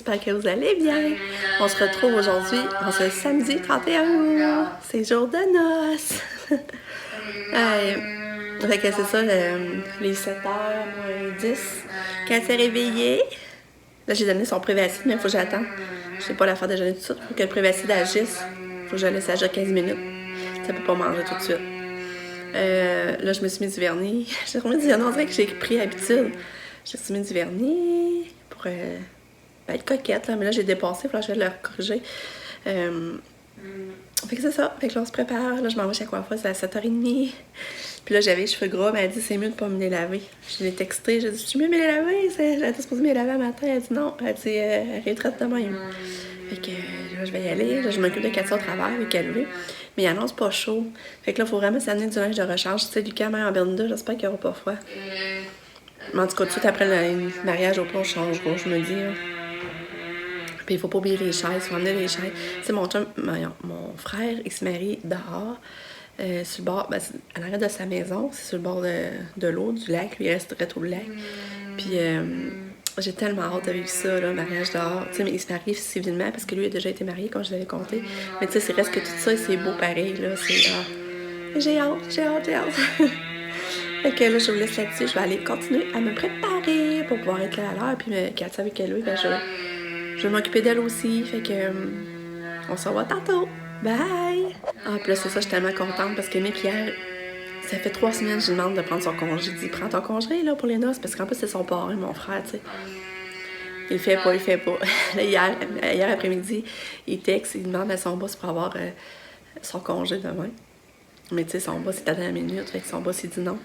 j'espère que vous allez bien. On se retrouve aujourd'hui, en ce samedi 31 août. C'est jour de noces. Fait que c'est ça, les 7h moins 10. Quand elle s'est réveillée, là j'ai donné son Prévacide, mais il faut que j'attende. Je sais pas la faire déjeuner tout de suite. Il faut que le Prévacide agisse. Il faut que je laisse agir 15 minutes. Ça peut pas manger tout de suite. Là je me suis mis du vernis. J'ai remis du vernis, on dirait que j'ai pris habitude. J'ai remis du vernis pour être coquette, là, mais là j'ai dépassé, il je vais le corriger. Fait que c'est ça, fait que là on se prépare, là je m'en vais chez la coiffeuse, c'est à 7h30. Puis là j'avais les cheveux gras, mais elle a dit c'est mieux de pas me les laver. Je l'ai texté, j'ai dit tu mieux me les laver? J'étais supposée me les laver un matin, elle a dit non, elle dit retraite de même. Fait que là je vais y aller, là je m'occupe de Katia au travail avec elle, mais il annonce pas chaud. Fait que là il faut vraiment s'amener du linge de rechange, tu sais, Lucas, mère en Bermuda, j'espère qu'il n'y aura pas froid. Mais en tout cas, tout de suite après le mariage au pont, on changera, je me dis. Hein. Puis il faut pas oublier les chaises, il faut emmener les chaises. Tu sais, mon frère, il se marie dehors, sur le bord, à l'arrière de sa maison, c'est sur le bord de l'eau, du lac, lui il reste très au lac. Puis j'ai tellement hâte de vivre ça, là, mariage dehors. Tu sais, mais il se marie civilement parce que lui il a déjà été marié, comme je l'avais compté. Mais tu sais, c'est reste que tout ça, c'est beau pareil, là. J'ai hâte. Fait que là, je vous laisse là-dessus. Je vais aller continuer à me préparer pour pouvoir être là à l'heure. Puis Katia avec elle, je vais m'occuper d'elle aussi. Fait que on se revoit tantôt. Bye! Ah, puis là, c'est ça, je suis tellement contente parce que Mick, hier, ça fait 3 semaines que je lui demande de prendre son congé. J'ai dit, prends ton congé là, pour les noces parce qu'en plus, c'est son parrain, mon frère, tu sais. Il fait pas. Là, hier après-midi, il texte, il demande à son boss pour avoir son congé demain. Mais tu sais, son boss, il t'attend à la minute. Fait que son boss, il dit non.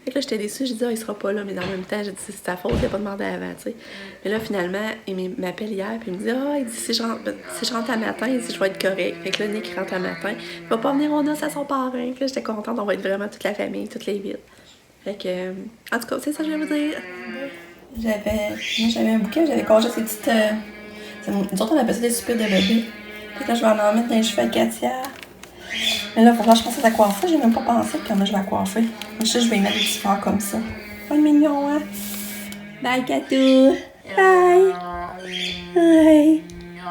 Fait que là, j'étais déçue, j'ai dit, il sera pas là, mais dans le même temps, j'ai dit, c'est ta faute, il a pas demandé avant, tu sais. Mais là, finalement, il m'appelle hier, puis il me dit, il dit, si je rentre à matin, il dit, je vais être correct. Fait que là, Nick rentre à matin, il va pas venir au noces à son parrain. Fait que là, j'étais contente, on va être vraiment toute la famille, toutes les villes. Fait que, en tout cas, c'est ça que je vais vous dire. J'avais un bouquet, j'avais congé ces petites. Nous autres, on appelle ça des soupires de bébé. Fait que là, je vais en mettre dans les cheveux à Katia. Mais là, il faut que je pense à sa coiffure. J'ai même pas pensé comment je vais la coiffer. Je sais, je vais y mettre des petits fleurs comme ça. Oh, mignon, hein? Bye, Katou! Bye! Bye!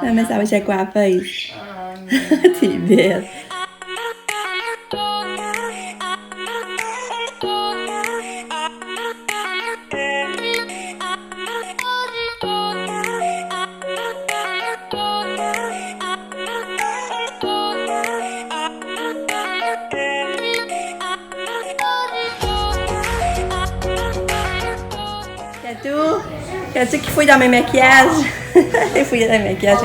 Ah, mais ça va chez la coiffeuse. T'es belle! Katou qui fouille dans mes maquillages. Elle fouille dans mes maquillages.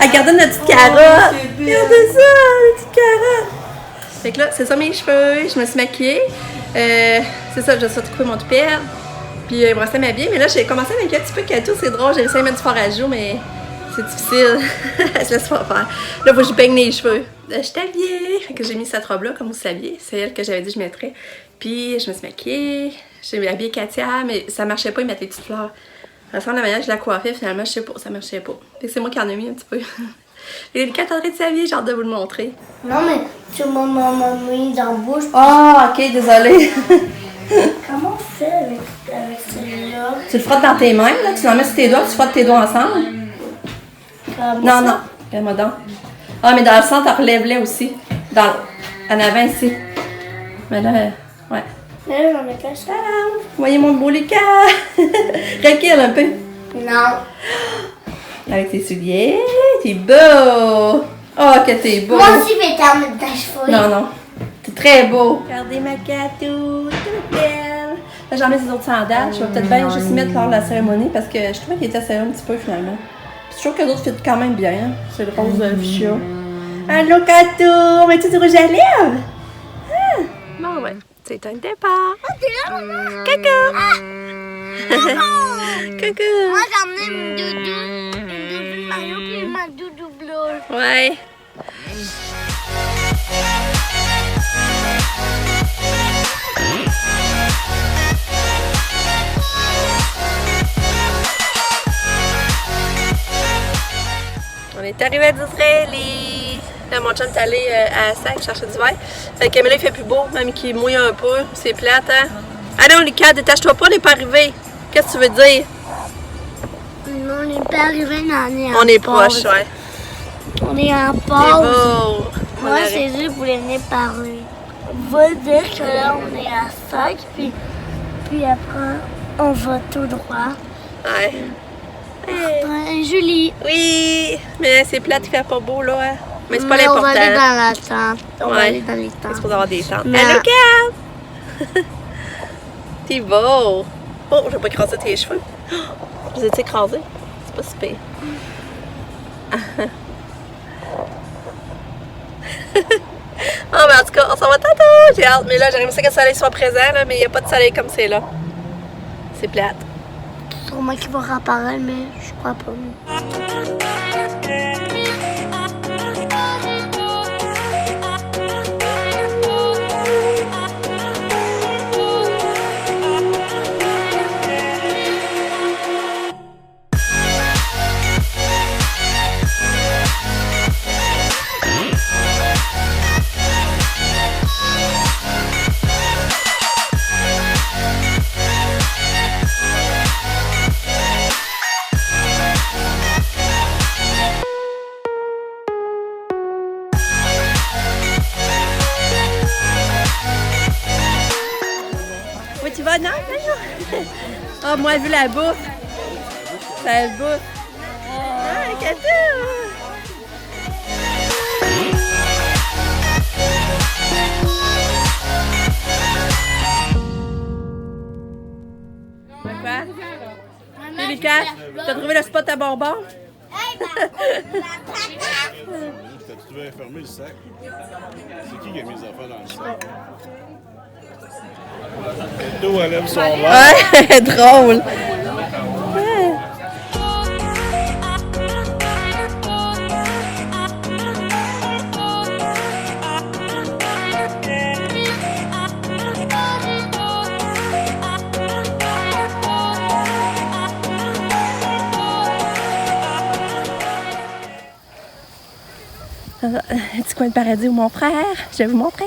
Regardez notre petite carotte. Regardez ça, la petite carotte. Fait que là, c'est ça mes cheveux. Je me suis maquillée. C'est ça, je suis couper mon toupette. Puis il me restait m'habiller. Mais là, j'ai commencé à maquiller un petit peu Katou. C'est drôle, j'ai essayé de mettre du fard à joues, mais c'est difficile. Elle se laisse pas faire. Là, faut que je peigne les cheveux. Je suis habillée. Fait que j'ai mis cette robe-là, comme vous saviez. C'est elle que j'avais dit que je mettrais. Puis je me suis maquillée. J'ai habillé Katia, mais ça marchait pas, il mettait des petites fleurs. Ça ressemble à la manière que je la coiffais, finalement, je sais pas, ça marchait pas. Fait que c'est moi qui en ai mis un petit peu. Et Lucas est en train de s'habiller, j'ai hâte de vous le montrer. Non, mais tu m'as mis dans la bouche. Ah, ok, désolée. Comment on fait avec celui-là? Tu le frottes dans tes mains, là, tu l'en mets sur tes doigts, tu frottes tes doigts ensemble. Comme Non, ça? non, regarde-moi donc. Ah, mais dans le centre, tu relèves-les aussi. En avant ici. Mais là, ouais. Là, j'en ai caché. Voyez mon beau Lucas! Recule un peu. Non. Avec tes souliers, t'es beau! Oh, que t'es beau! Moi aussi, je vais t'en mettre ta cheveux. Non, t'es très beau! Regardez ma Katou, toute belle! Là, j'en mets ces autres sandales. Je vais peut-être bien juste y mettre lors de la cérémonie parce que je trouvais qu'il était serré un petit peu finalement. Puis je trouve que d'autres fit quand même bien. Hein? C'est le rose fuchsia. Allô, Katou! Mets-tu du rouge à lèvres? Ah. Bon, ouais. C'est un départ. Coucou! Coucou! Moi, j'ai emmené une doudou Mario puis ma doudou bleue. Ouais. On est arrivé à Disraeli. Là, mon chum est allé à Sac chercher du verre. Fait que mais là, il fait plus beau, même qu'il mouille un peu. C'est plate, hein? Allez, Lucas, détache-toi pas, on n'est pas arrivé. Qu'est-ce que tu veux dire? Non, On n'est pas arrivé, mais On est proche, ouais. On est en C'est pause. beau. Moi, c'est juste pour les venir parler. On va dire que là, on est à 5, puis après, on va tout droit. Ouais. Ouais, Julie. Oui, mais c'est plate, il fait pas beau, là. Hein. Mais c'est pas Mais l'important. on va aller dans la tente. On va Ouais. aller dans les C'est tentes. supposé avoir des tentes. Mais- Allô, Kat! T'es beau! Oh, je vais pas écraser tes cheveux. Oh, je les ai écrasés? C'est pas super. Ah, mais en tout cas, on s'en va tantôt! J'ai hâte. Mais là, j'aimerais ça que le soleil soit présent, là, mais il n'y a pas de soleil comme c'est là. C'est plate. Sûrement qu'il va réapparaître, mais je crois pas. Oui, tu vas? Non, non. Ah, moi, vu la bouffe. La bouffe. Ah, Kata! Quoi? Lucas, t'as trouvé le spot à bonbons? T'as-tu trouvé fermé le sac? C'est qui a mis les affaires dans le sac? L'eau, elle lève son verre. Ouais, drôle. Un petit coin de paradis où mon frère, je vais vous montrer.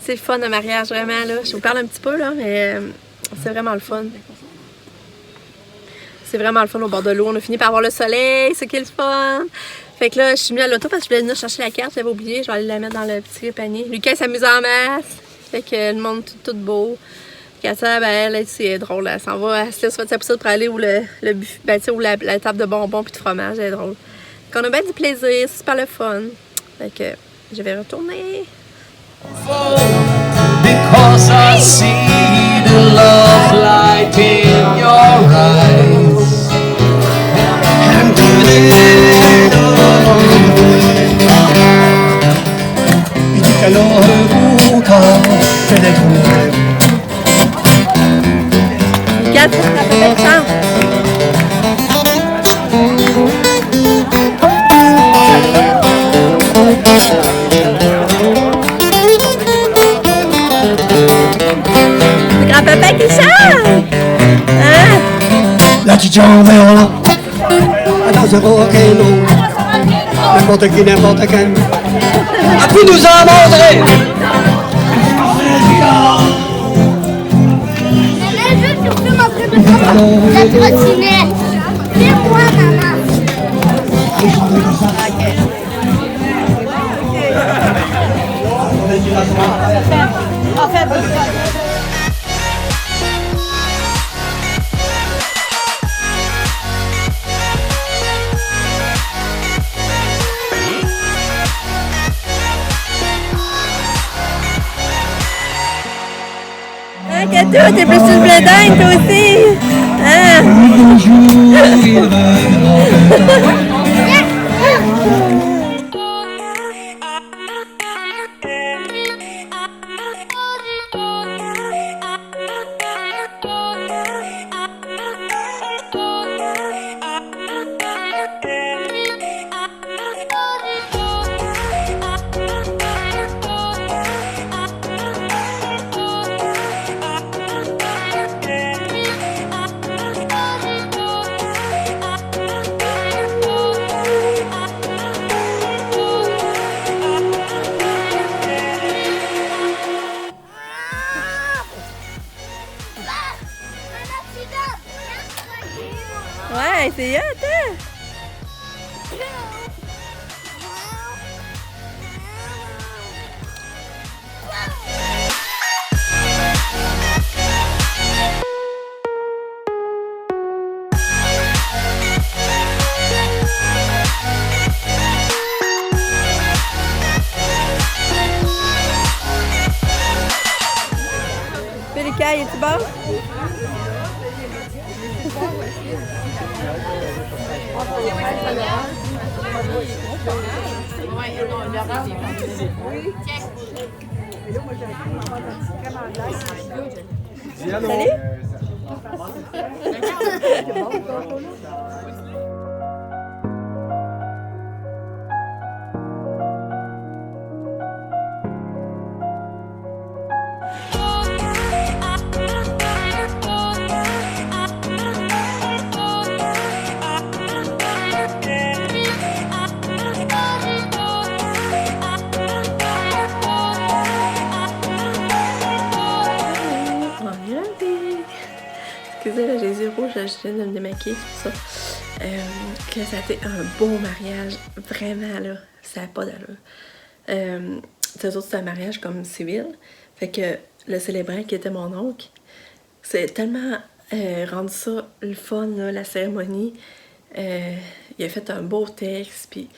C'est le fun, un mariage, vraiment, là. Je vous parle un petit peu, là, mais c'est vraiment le fun. C'est vraiment le fun au bord de l'eau. On a fini par avoir le soleil, c'est qui est le fun. Fait que là, je suis venue à l'auto parce que je voulais venir chercher la carte, j'avais oublié. Je vais aller la mettre dans le petit panier. Lucas s'amuse en masse. Fait que le monde tout beau. Kata, ben, elle, c'est drôle. Elle s'en va, elle se laisse faire sa poussette pour aller où le buffet, ben, tu sais, où la table de bonbons puis de fromage, elle est drôle. Fait qu'on a bien du plaisir, c'est super le fun. Fait que je vais retourner. Because I see the love light in your eyes. And y di calore buca per le tue. Lucas, ça fait pas chance. petit jambon, dans un rock'n'roll. N'importe qui, n'importe quand a pu nous en montrer. Je veux surtout montrer de la trottinette. Viens-moi, maman. Ah, Kato, t'es plus une blédingue, toi aussi! Ah! Ouais, c'est hot, hein? Pélika, es-tu bon? Salut! Excusez, là, j'ai les yeux rouges, là, je viens de me démaquiller, tout ça. Que ça a été un beau mariage, vraiment, là, ça n'a pas d'allure. C'est un mariage comme civil, fait que le célébrant qui était mon oncle, c'est tellement rendu ça le fun, là, la cérémonie. Il a fait un beau texte, puis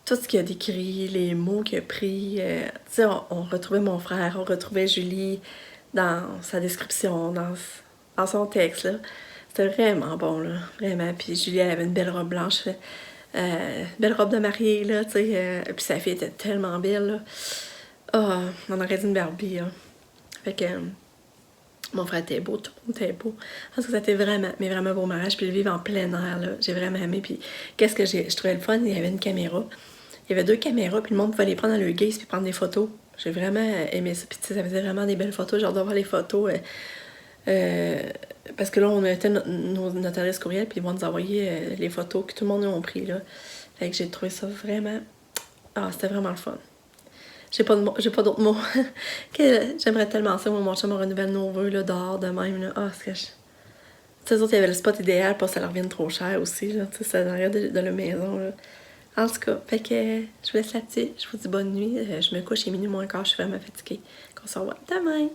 tout ce qu'il a décrit, les mots qu'il a pris, tu sais, on retrouvait mon frère, on retrouvait Julie dans sa description, dans son texte, là. C'était vraiment bon, là, vraiment. Puis Julie, elle avait une belle robe blanche, belle robe de mariée, là, tu sais. Puis sa fille était tellement belle, là. Oh, on aurait dit une Barbie, là. Fait que mon frère était beau, tout le monde était beau. Parce que c'était vraiment, mais vraiment beau mariage. Puis le vivre en plein air, là, j'ai vraiment aimé. Puis qu'est-ce que je trouvais le fun, il y avait une caméra. Il y avait 2 caméras, puis le monde pouvait les prendre dans le gaze puis prendre des photos. J'ai vraiment aimé ça. Puis tu sais, ça faisait vraiment des belles photos. J'ai hâte de voir les photos. Parce que là, on a été notre adresse courriel, puis ils vont nous envoyer les photos que tout le monde a pris, là. Fait que j'ai trouvé ça vraiment... Ah, c'était vraiment le fun. J'ai pas d'autres mots. J'aimerais tellement ça, moi, mon chum me renouvelle nos vœux, là, dehors, de même, là. Ah, c'est que je... Tu sais, eux autres, il y avait le spot idéal, pas que ça leur revienne trop cher aussi, là. Tu sais, c'est dans l'arrière de la maison, là. En tout cas, fait que je vous laisse là-dessus. Je vous dis bonne nuit. Je me couche, il est minuit moins quart, je suis vraiment fatiguée. Qu'on se revoit demain.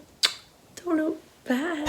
Tourlou. Bye!